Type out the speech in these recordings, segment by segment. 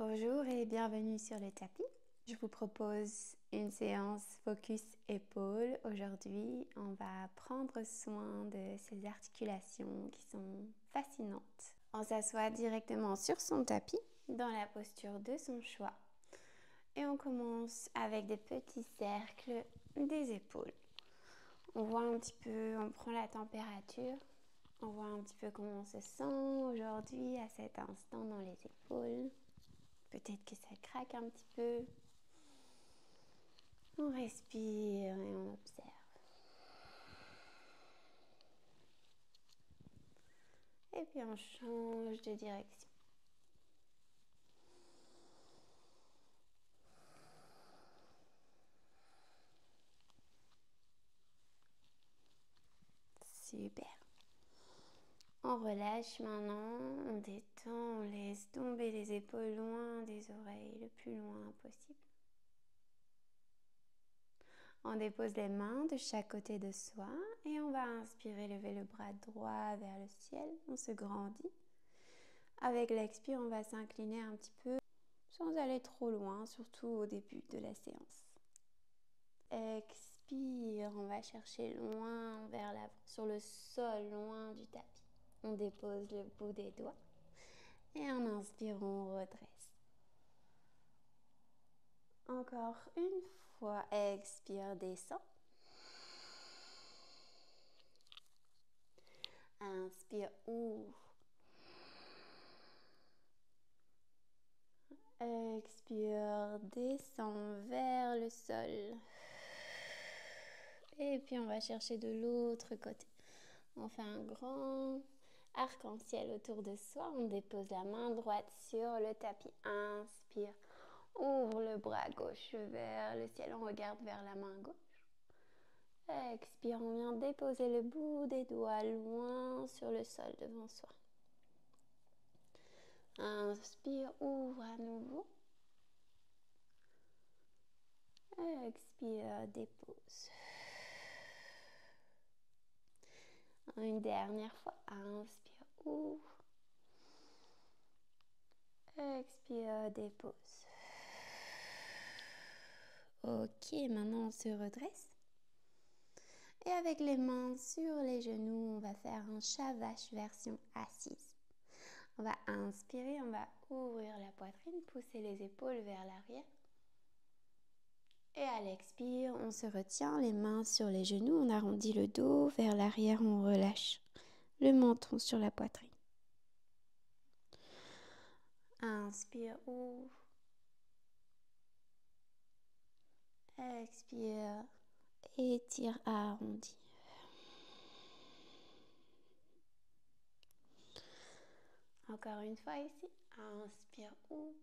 Bonjour et bienvenue sur le tapis. Je vous propose une séance focus épaules. Aujourd'hui, on va prendre soin de ces articulations qui sont fascinantes. On s'assoit directement sur son tapis dans la posture de son choix. Et on commence avec des petits cercles des épaules. On voit un petit peu, on prend la température. On voit un petit peu comment on se sent aujourd'hui à cet instant dans les épaules. Peut-être que ça craque un petit peu. On respire et on observe. Et puis on change de direction. Super. On relâche maintenant, on détend, on laisse tomber les épaules loin des oreilles, le plus loin possible. On dépose les mains de chaque côté de soi et on va inspirer, lever le bras droit vers le ciel. On se grandit. Avec l'expire, on va s'incliner un petit peu sans aller trop loin, surtout au début de la séance. Expire, on va chercher loin vers l'avant, sur le sol, loin du tapis. On dépose le bout des doigts et en inspirant, on redresse. Encore une fois, expire, descend. Inspire, ouvre. Expire, descend vers le sol. Et puis on va chercher de l'autre côté. On fait un grand arc-en-ciel autour de soi. On dépose la main droite sur le tapis. Inspire. Ouvre le bras gauche vers le ciel. On regarde vers la main gauche. Expire. On vient déposer le bout des doigts loin sur le sol devant soi. Inspire. Ouvre à nouveau. Expire. Dépose. Une dernière fois. Inspire. Ouvre. Expire. Dépose. Ok, maintenant on se redresse. Et avec les mains sur les genoux, on va faire un chat vache version assise. On va inspirer, on va ouvrir la poitrine, pousser les épaules vers l'arrière. Et à l'expire, on se retient les mains sur les genoux, on arrondit le dos vers l'arrière, on relâche le menton sur la poitrine. Inspire, ouvre. Expire, étire, arrondis. Encore une fois ici. Inspire, ouvre.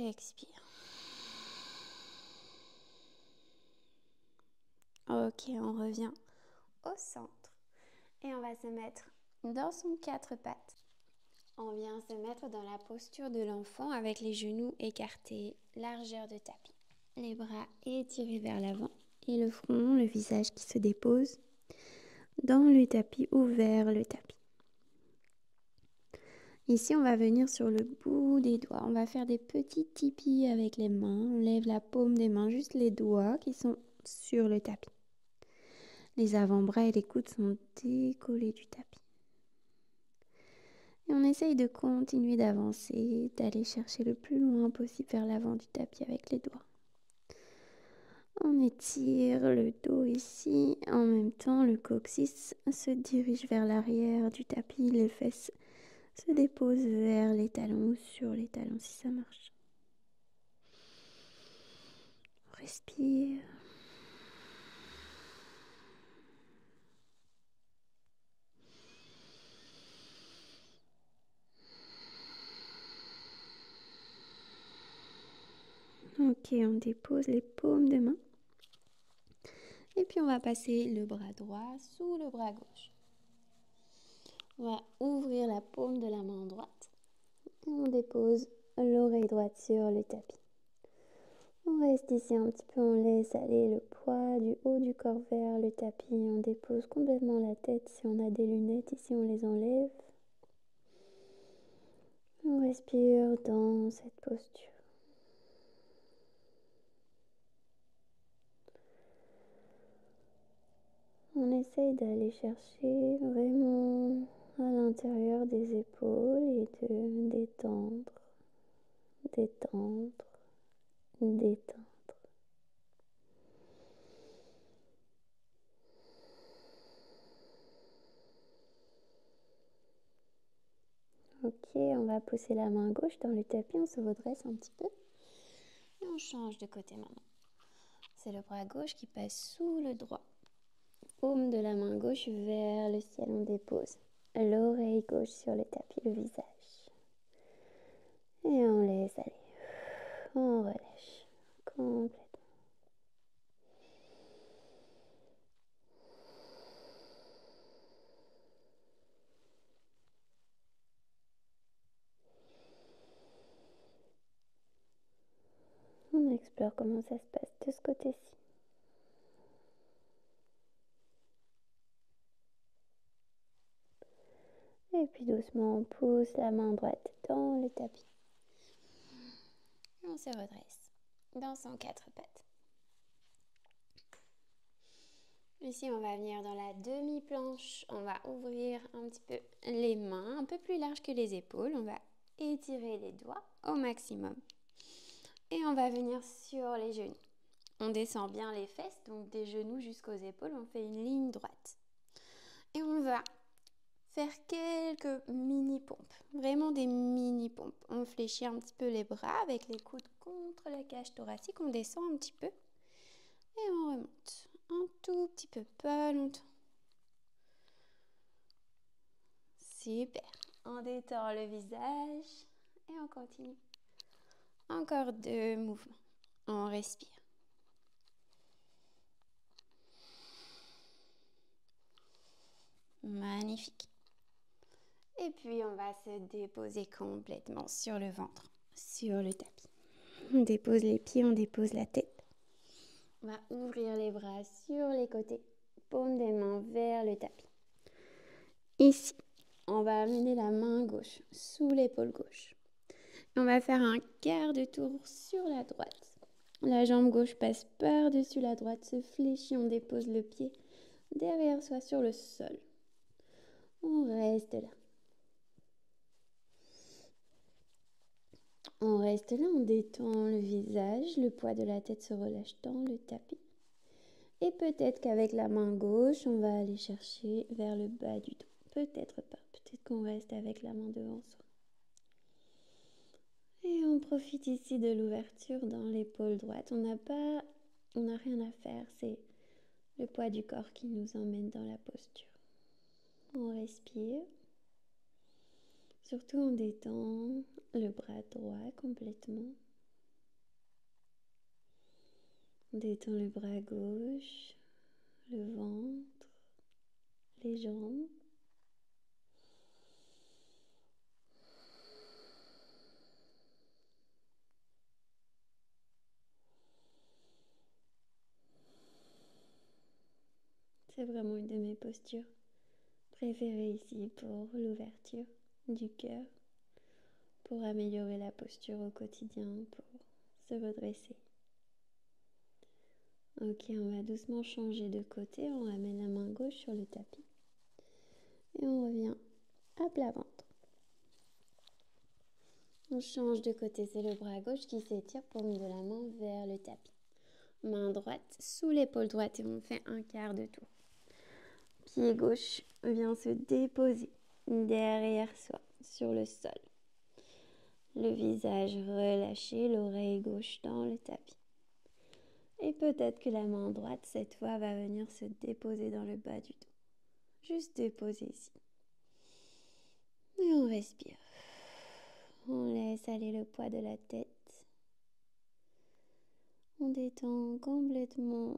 Expire. Ok, on revient au centre. Et on va se mettre dans son quatre pattes. On vient se mettre dans la posture de l'enfant avec les genoux écartés, largeur de tapis. Les bras étirés vers l'avant et le front, le visage qui se dépose dans le tapis ou vers le tapis. Ici, on va venir sur le bout des doigts. On va faire des petits tipis avec les mains. On lève la paume des mains, juste les doigts qui sont sur le tapis. Les avant-bras et les coudes sont décollés du tapis. Et on essaye de continuer d'avancer, d'aller chercher le plus loin possible vers l'avant du tapis avec les doigts. On étire le dos ici. En même temps, le coccyx se dirige vers l'arrière du tapis. Les fesses se déposent vers les talons ou sur les talons si ça marche. On respire. Ok, on dépose les paumes de main. Et puis on va passer le bras droit sous le bras gauche. On va ouvrir la paume de la main droite. Et on dépose l'oreille droite sur le tapis. On reste ici un petit peu, on laisse aller le poids du haut du corps vers le tapis. On dépose complètement la tête. Si on a des lunettes ici, on les enlève. respire dans cette posture. On essaye d'aller chercher vraiment à l'intérieur des épaules et de détendre, détendre, détendre. Ok, on va pousser la main gauche dans le tapis, on se redresse un petit peu et on change de côté maintenant. C'est le bras gauche qui passe sous le droit. Paume de la main gauche vers le ciel, on dépose l'oreille gauche sur le tapis, le visage. Et on laisse aller. On relâche complètement. On explore comment ça se passe de ce côté-ci. Et puis doucement, on pousse la main droite dans le tapis. Et on se redresse dans son quatre pattes. Ici, on va venir dans la demi-planche. On va ouvrir un petit peu les mains, un peu plus large que les épaules. On va étirer les doigts au maximum. Et on va venir sur les genoux. On descend bien les fesses, donc des genoux jusqu'aux épaules. On fait une ligne droite. Et on va faire quelques mini-pompes. Vraiment des mini-pompes. On fléchit un petit peu les bras avec les coudes contre la cage thoracique. On descend un petit peu. Et on remonte. Un tout petit peu, pas longtemps. Super. On détend le visage et on continue. Encore 2 mouvements. On respire. Magnifique. Et puis on va se déposer complètement sur le ventre, sur le tapis. On dépose les pieds, on dépose la tête. On va ouvrir les bras sur les côtés. Paume des mains vers le tapis. Ici, on va amener la main gauche sous l'épaule gauche. On va faire un quart de tour sur la droite. La jambe gauche passe par-dessus la droite, se fléchit, on dépose le pied derrière soi sur le sol. On reste là. On reste là, on détend le visage, le poids de la tête se relâche dans le tapis. Et peut-être qu'avec la main gauche, on va aller chercher vers le bas du dos. Peut-être pas, peut-être qu'on reste avec la main devant soi. Et on profite ici de l'ouverture dans l'épaule droite. On n'a rien à faire, c'est le poids du corps qui nous emmène dans la posture. On respire. Surtout on détend le bras droit complètement. On détend le bras gauche, le ventre, les jambes. C'est vraiment une de mes postures préférées ici pour l'ouverture du cœur, pour améliorer la posture au quotidien, pour se redresser. Ok, on va doucement changer de côté, on ramène la main gauche sur le tapis et on revient à plat ventre. On change de côté, c'est le bras gauche qui s'étire, paume de la main vers le tapis. Main droite sous l'épaule droite et on fait un quart de tour. Pied gauche vient se déposer derrière soi sur le sol. Le visage relâché, l'oreille gauche dans le tapis. Et peut-être que la main droite, cette fois, va venir se déposer dans le bas du dos. Juste déposer ici. Et on respire. On laisse aller le poids de la tête. On détend complètement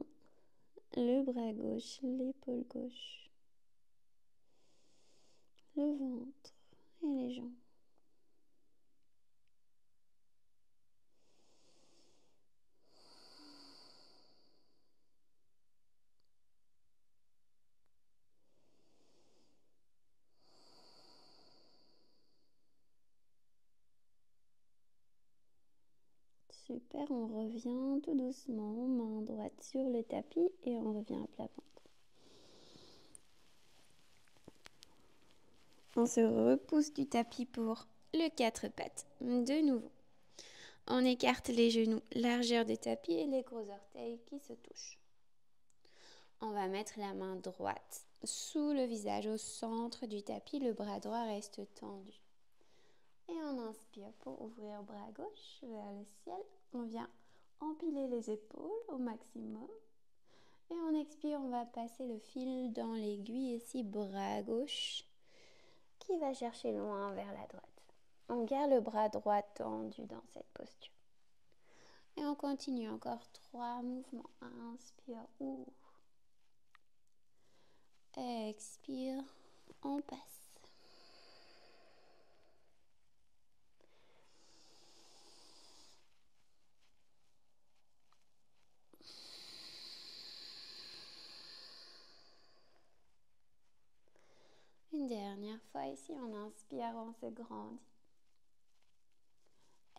le bras gauche, l'épaule gauche, le ventre et les jambes. Super, on revient tout doucement, main droite sur le tapis et on revient à plat ventre. On se repousse du tapis pour le 4 pattes. De nouveau, on écarte les genoux, largeur de tapis et les gros orteils qui se touchent. On va mettre la main droite sous le visage au centre du tapis, le bras droit reste tendu. Et on inspire pour ouvrir bras gauche vers le ciel. On vient empiler les épaules au maximum. Et on expire, on va passer le fil dans l'aiguille ici, bras gauche, qui va chercher loin vers la droite. On garde le bras droit tendu dans cette posture. Et on continue encore 3 mouvements. Inspire, ouvre. Expire, on passe. Une dernière fois ici, on inspire, on se grandit.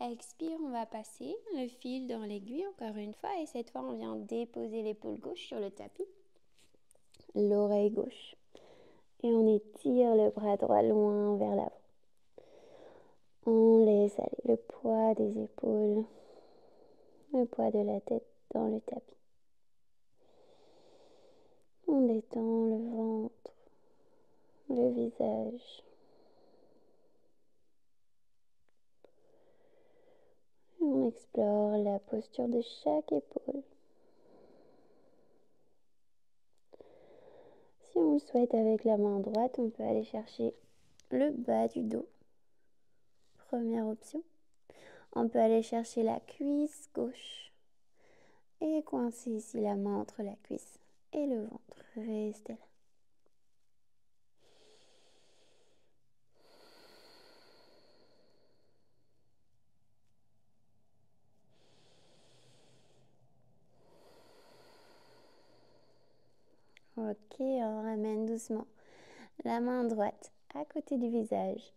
Expire, on va passer le fil dans l'aiguille encore une fois et cette fois on vient déposer l'épaule gauche sur le tapis, l'oreille gauche et on étire le bras droit loin vers l'avant. On laisse aller le poids des épaules, le poids de la tête dans le tapis. On détend le ventre, le visage. Et on explore la posture de chaque épaule. Si on le souhaite avec la main droite, on peut aller chercher le bas du dos. Première option. On peut aller chercher la cuisse gauche et coincer ici la main entre la cuisse et le ventre. Restez là. Ok, on ramène doucement la main droite à côté du visage.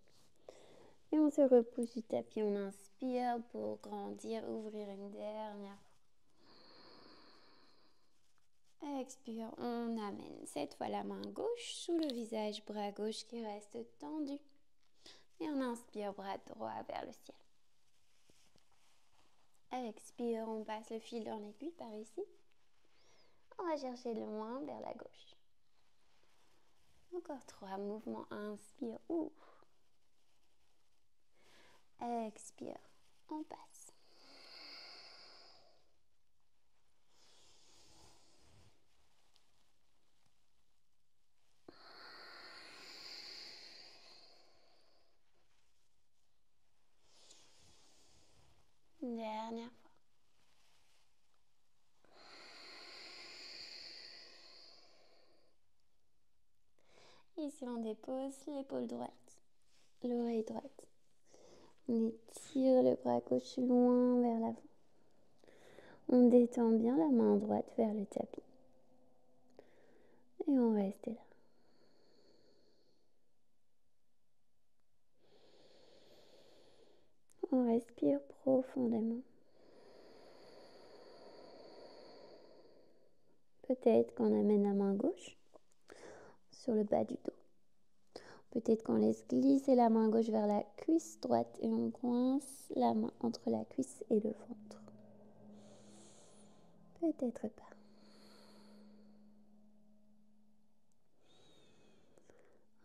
Et on se repousse du tapis, on inspire pour grandir, ouvrir une dernière fois. Expire, on amène cette fois la main gauche sous le visage, bras gauche qui reste tendu. Et on inspire, bras droit vers le ciel. Expire, on passe le fil dans l'aiguille par ici. On va chercher loin vers la gauche. Encore 3 mouvements. Inspire, ouvre. Expire, on passe. Une dernière fois. Ici, on dépose l'épaule droite, l'oreille droite. On étire le bras gauche loin vers l'avant. On détend bien la main droite vers le tapis. Et on reste là. On respire profondément. Peut-être qu'on amène la main gauche sur le bas du dos. Peut-être qu'on laisse glisser la main gauche vers la cuisse droite et on coince la main entre la cuisse et le ventre. Peut-être pas.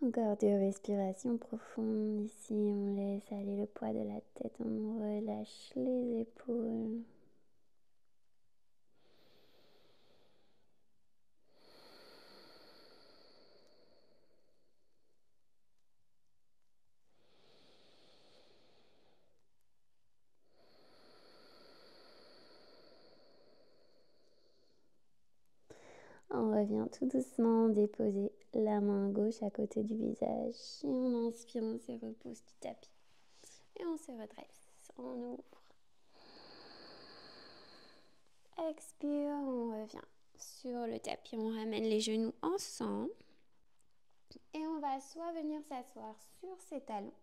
Encore 2 respirations profondes. Ici, on laisse aller le poids de la tête. On relâche les épaules. On revient tout doucement déposer la main gauche à côté du visage. Et on inspire, on se repousse du tapis. Et on se redresse. On ouvre. Expire, on revient sur le tapis. On ramène les genoux ensemble. Et on va soit venir s'asseoir sur ses talons.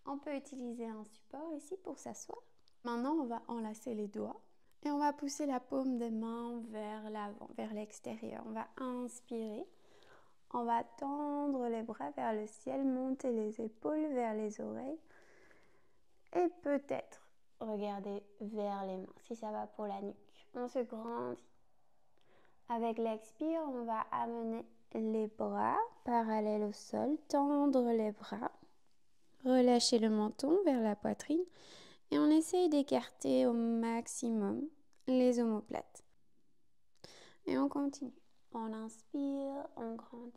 On peut utiliser un support ici pour s'asseoir. Maintenant, on va enlacer les doigts et on va pousser la paume des mains vers l'avant, vers l'extérieur. On va inspirer. On va tendre les bras vers le ciel, monter les épaules vers les oreilles et peut-être regarder vers les mains si ça va pour la nuque. On se grandit. Avec l'expire, on va amener les bras parallèles au sol, tendre les bras, relâcher le menton vers la poitrine et on essaye d'écarter au maximum les omoplates. Et on continue. On inspire, on grandit.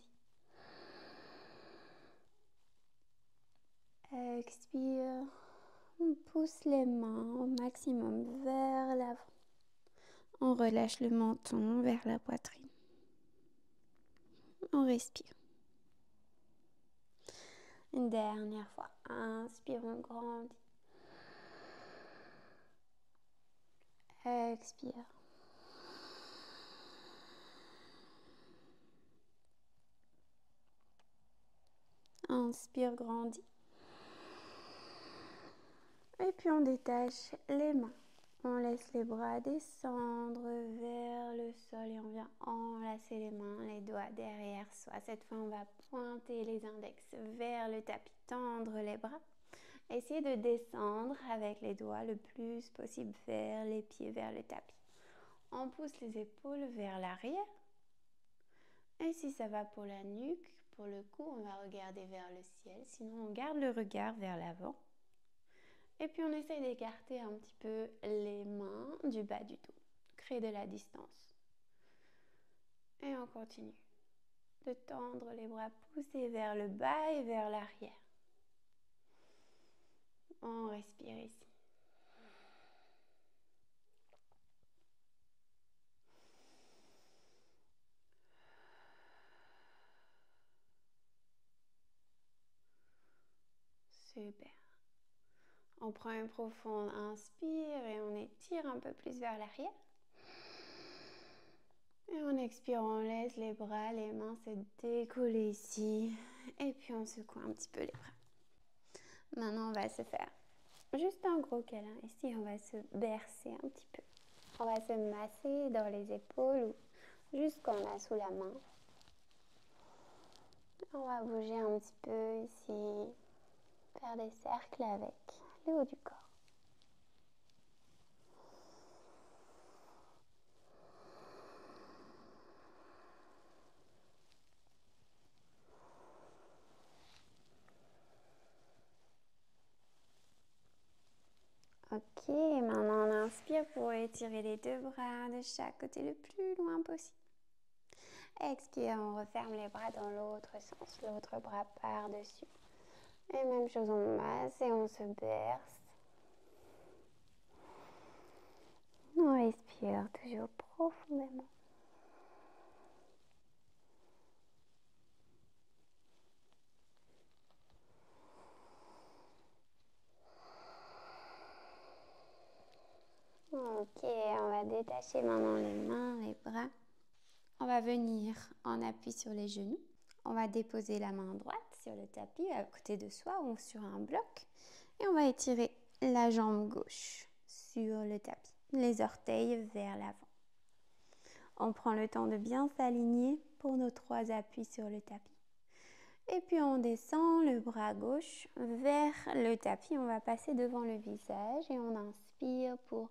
Expire, on pousse les mains au maximum vers l'avant. On relâche le menton vers la poitrine. On respire. Une dernière fois. Inspire, on grandit. Expire. Inspire, grandit. Et puis on détache les mains. On laisse les bras descendre vers le sol et on vient enlacer les mains, les doigts derrière soi. Cette fois, on va pointer les index vers le tapis, tendre les bras. Essayez de descendre avec les doigts le plus possible vers les pieds, vers le tapis. On pousse les épaules vers l'arrière. Et si ça va pour la nuque, pour le cou, on va regarder vers le ciel. Sinon, on garde le regard vers l'avant. Et puis, on essaye d'écarter un petit peu les mains du bas du dos. Créer de la distance. Et on continue de tendre les bras, pousser vers le bas et vers l'arrière. On respire ici. Super. On prend une profonde inspire et on étire un peu plus vers l'arrière. Et en expire, on laisse les bras, les mains se décoller ici. Et puis on secoue un petit peu les bras. Maintenant, on va se faire juste un gros câlin. Ici, on va se bercer un petit peu. On va se masser dans les épaules ou juste ce qu'on a sous la main. On va bouger un petit peu ici. Faire des cercles avec le haut du corps. Ok, maintenant on inspire pour étirer les deux bras de chaque côté le plus loin possible. Expire, on referme les bras dans l'autre sens, l'autre bras par-dessus. Et même chose, on masse et on se berce. On respire toujours profondément. Ok, on va détacher maintenant les mains, les bras. On va venir en appui sur les genoux. On va déposer la main droite sur le tapis à côté de soi ou sur un bloc. Et on va étirer la jambe gauche sur le tapis, les orteils vers l'avant. On prend le temps de bien s'aligner pour nos 3 appuis sur le tapis. Et puis on descend le bras gauche vers le tapis. On va passer devant le visage et on inspire pour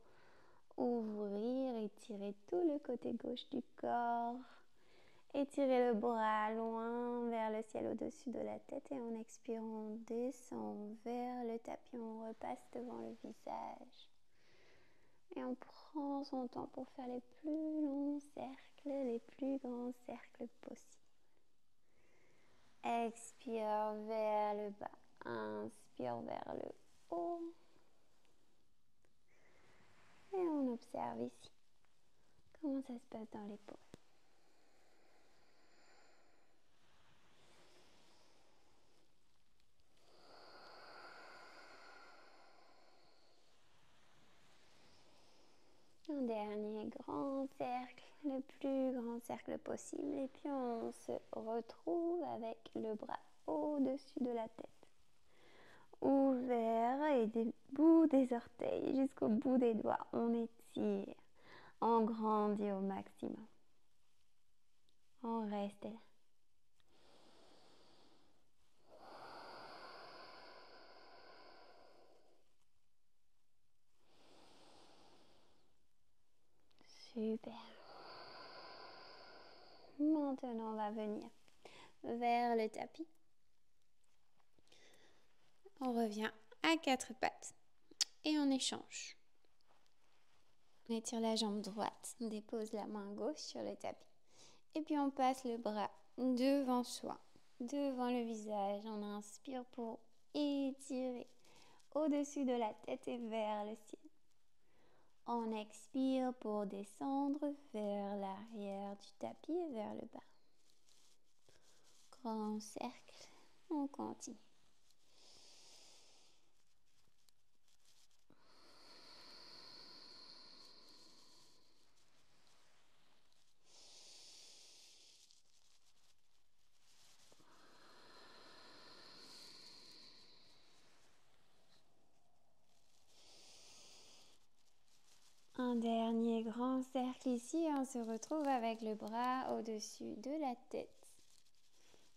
ouvrir, étirer tout le côté gauche du corps. Étirez le bras loin vers le ciel au-dessus de la tête et en expirant, on descend vers le tapis, on repasse devant le visage. Et on prend son temps pour faire les plus longs cercles, les plus grands cercles possibles. Expire vers le bas, inspire vers le haut. Et on observe ici comment ça se passe dans l'épaule. Un dernier grand cercle, le plus grand cercle possible. Et puis on se retrouve avec le bras au-dessus de la tête. ouvert et des bouts des orteils jusqu'au bout des doigts. On étire, on grandit au maximum. On reste là. Super. Maintenant, on va venir vers le tapis. On revient à quatre pattes et on échange. On étire la jambe droite, on dépose la main gauche sur le tapis. Et puis on passe le bras devant soi, devant le visage. On inspire pour étirer au-dessus de la tête et vers le ciel. On expire pour descendre vers l'arrière du tapis et vers le bas. Grand cercle, on continue. Un dernier grand cercle ici, on se retrouve avec le bras au-dessus de la tête.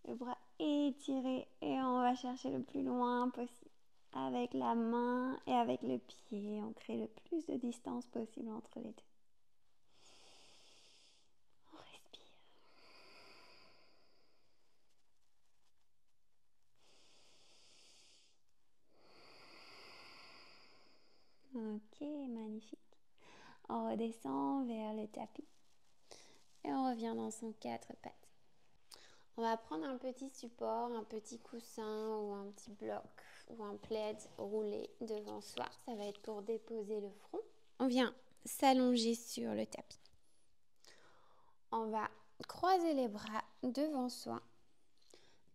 Le bras étiré et on va chercher le plus loin possible. Avec la main et avec le pied, on crée le plus de distance possible entre les deux. On respire. Ok, magnifique. On redescend vers le tapis et on revient dans son quatre pattes. On va prendre un petit support, un petit coussin ou un petit bloc ou un plaid roulé devant soi. Ça va être pour déposer le front. On vient s'allonger sur le tapis. On va croiser les bras devant soi.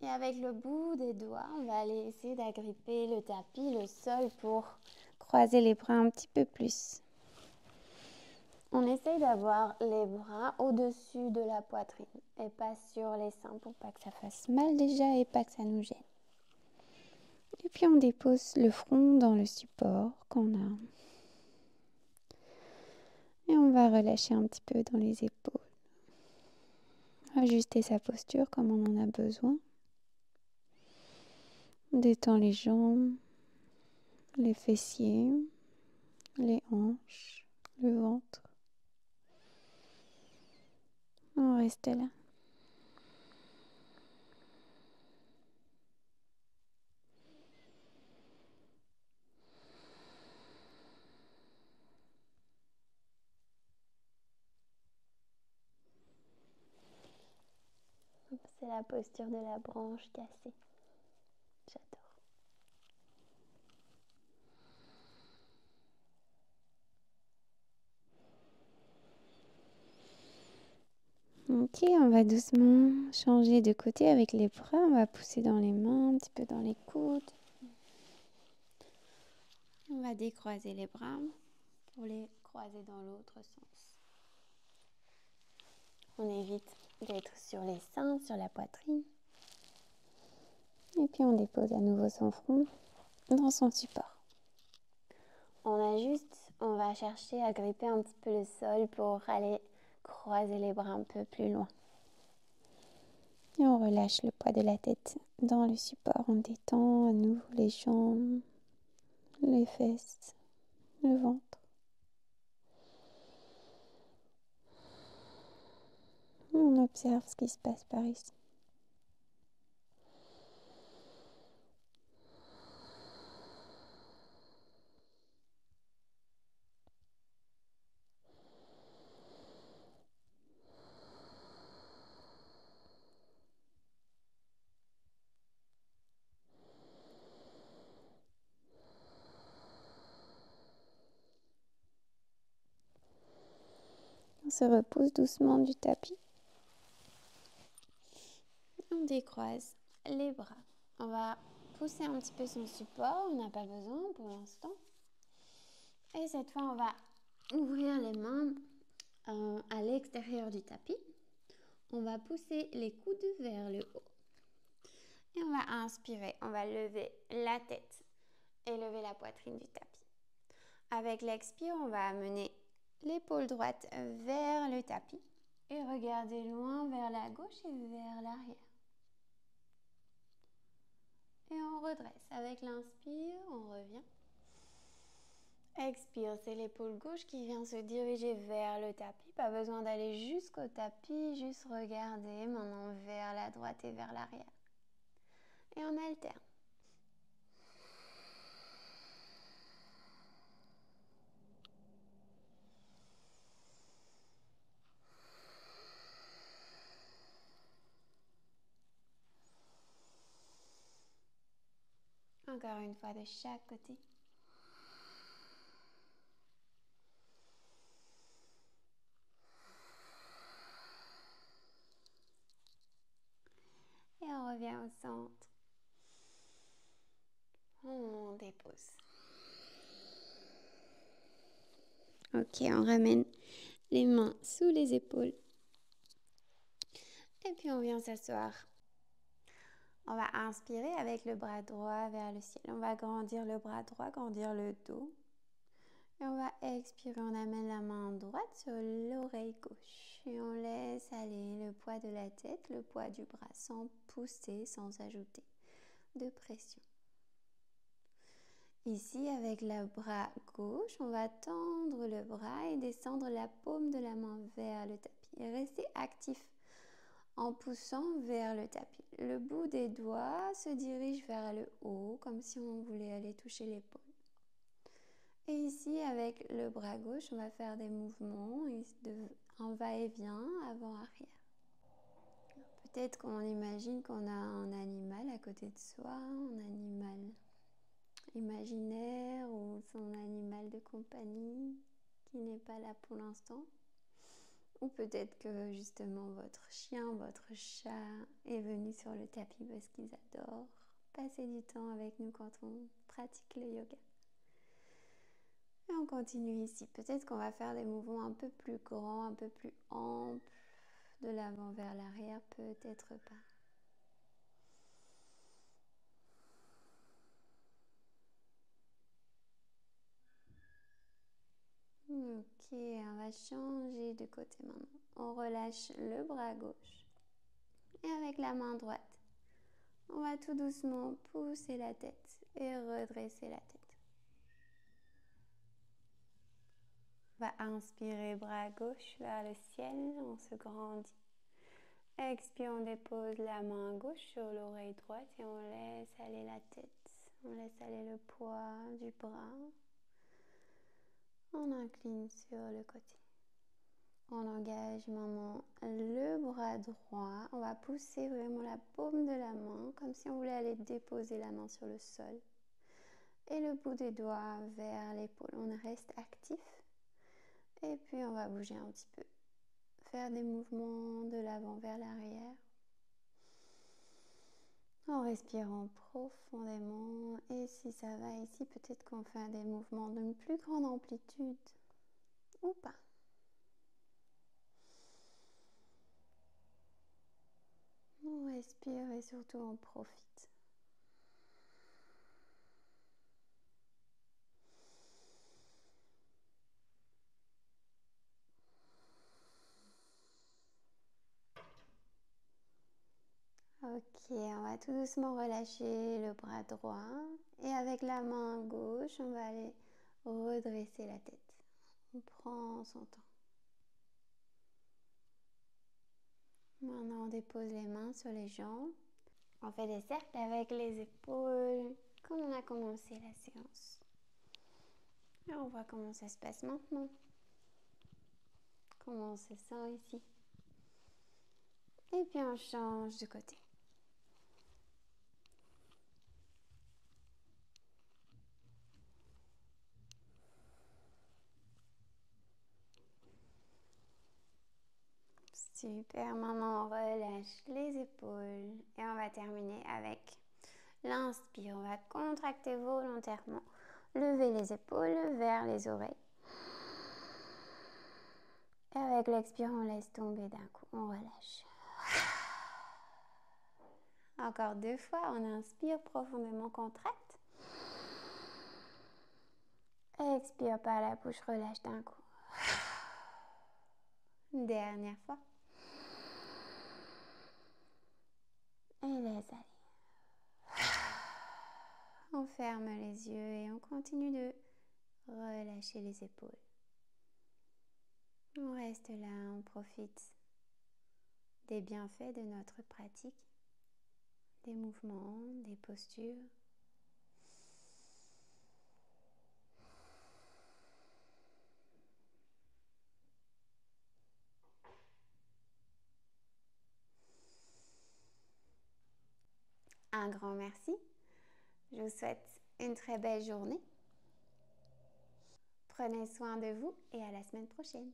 Et avec le bout des doigts, on va aller essayer d'agripper le tapis, le sol pour croiser les bras un petit peu plus. On essaye d'avoir les bras au-dessus de la poitrine et pas sur les seins pour pas que ça fasse mal déjà et pas que ça nous gêne. Et puis on dépose le front dans le support qu'on a. Et on va relâcher un petit peu dans les épaules. Ajuster sa posture comme on en a besoin. On détend les jambes, les fessiers, les hanches, le ventre. On reste là. C'est la posture de la branche cassée. J'adore. Ok, on va doucement changer de côté avec les bras. On va pousser dans les mains, un petit peu dans les coudes. On va décroiser les bras pour les croiser dans l'autre sens. On évite d'être sur les seins, sur la poitrine. Et puis on dépose à nouveau son front dans son support. On ajuste, on va chercher à gripper un petit peu le sol pour aller croiser les bras un peu plus loin. Et on relâche le poids de la tête dans le support. On détend à nouveau les jambes, les fesses, le ventre. On observe ce qui se passe par ici. On se repousse doucement du tapis. On décroise les bras. On va pousser un petit peu son support. On n'a pas besoin pour l'instant. Et cette fois, on va ouvrir les mains à l'extérieur du tapis. On va pousser les coudes vers le haut. Et on va inspirer. On va lever la tête et lever la poitrine du tapis. Avec l'expire, on va amener l'épaule droite vers le tapis et regarder loin vers la gauche et vers l'arrière. Et on redresse. Avec l'inspire, on revient. Expire, c'est l'épaule gauche qui vient se diriger vers le tapis. Pas besoin d'aller jusqu'au tapis, juste regarder maintenant vers la droite et vers l'arrière. Et on alterne. Encore une fois de chaque côté. Et on revient au centre. On dépose. Ok, on ramène les mains sous les épaules. Et puis on vient s'asseoir. On va inspirer avec le bras droit vers le ciel. On va grandir le bras droit, grandir le dos. Et on va expirer, on amène la main droite sur l'oreille gauche. Et on laisse aller le poids de la tête, le poids du bras, sans pousser, sans ajouter de pression. Ici, avec le bras gauche, on va tendre le bras et descendre la paume de la main vers le tapis. Et rester actif en poussant vers le tapis. Le bout des doigts se dirige vers le haut, comme si on voulait aller toucher l'épaule. Et ici, avec le bras gauche, on va faire des mouvements en va-et-vient, avant-arrière. Peut-être qu'on imagine qu'on a un animal à côté de soi, un animal imaginaire ou son animal de compagnie qui n'est pas là pour l'instant. Ou peut-être que justement votre chien, votre chat est venu sur le tapis parce qu'ils adorent passer du temps avec nous quand on pratique le yoga. Et on continue ici. Peut-être qu'on va faire des mouvements un peu plus grands, un peu plus amples, de l'avant vers l'arrière, peut-être pas. Ok, on va changer de côté maintenant. On relâche le bras gauche. Et avec la main droite, on va tout doucement pousser la tête et redresser la tête. On va inspirer bras gauche vers le ciel, on se grandit. Expire, on dépose la main gauche sur l'oreille droite et on laisse aller la tête. On laisse aller le poids du bras. On incline sur le côté. On engage maintenant le bras droit. On va pousser vraiment la paume de la main comme si on voulait aller déposer la main sur le sol. Et le bout des doigts vers l'épaule. On reste actif. Et puis on va bouger un petit peu. Faire des mouvements de l'avant vers l'arrière. En respirant profondément. Et si ça va ici, peut-être qu'on fait des mouvements d'une plus grande amplitude. Ou pas. On respire et surtout on profite. Ok, on va tout doucement relâcher le bras droit et avec la main gauche, on va aller redresser la tête. On prend son temps. Maintenant, on dépose les mains sur les jambes. On fait des cercles avec les épaules, comme on a commencé la séance. Et on voit comment ça se passe maintenant. Comment on se sent ici. Et puis on change de côté. Super, maintenant on relâche les épaules et on va terminer avec l'inspire. On va contracter volontairement, lever les épaules vers les oreilles. Et avec l'expire, on laisse tomber d'un coup, on relâche. Encore 2 fois, on inspire profondément, contracte. Expire par la bouche, relâche d'un coup. Dernière fois. Et laisse aller. On ferme les yeux et on continue de relâcher les épaules. On reste là, on profite des bienfaits de notre pratique, des mouvements, des postures. Un grand merci. Je vous souhaite une très belle journée. Prenez soin de vous et à la semaine prochaine.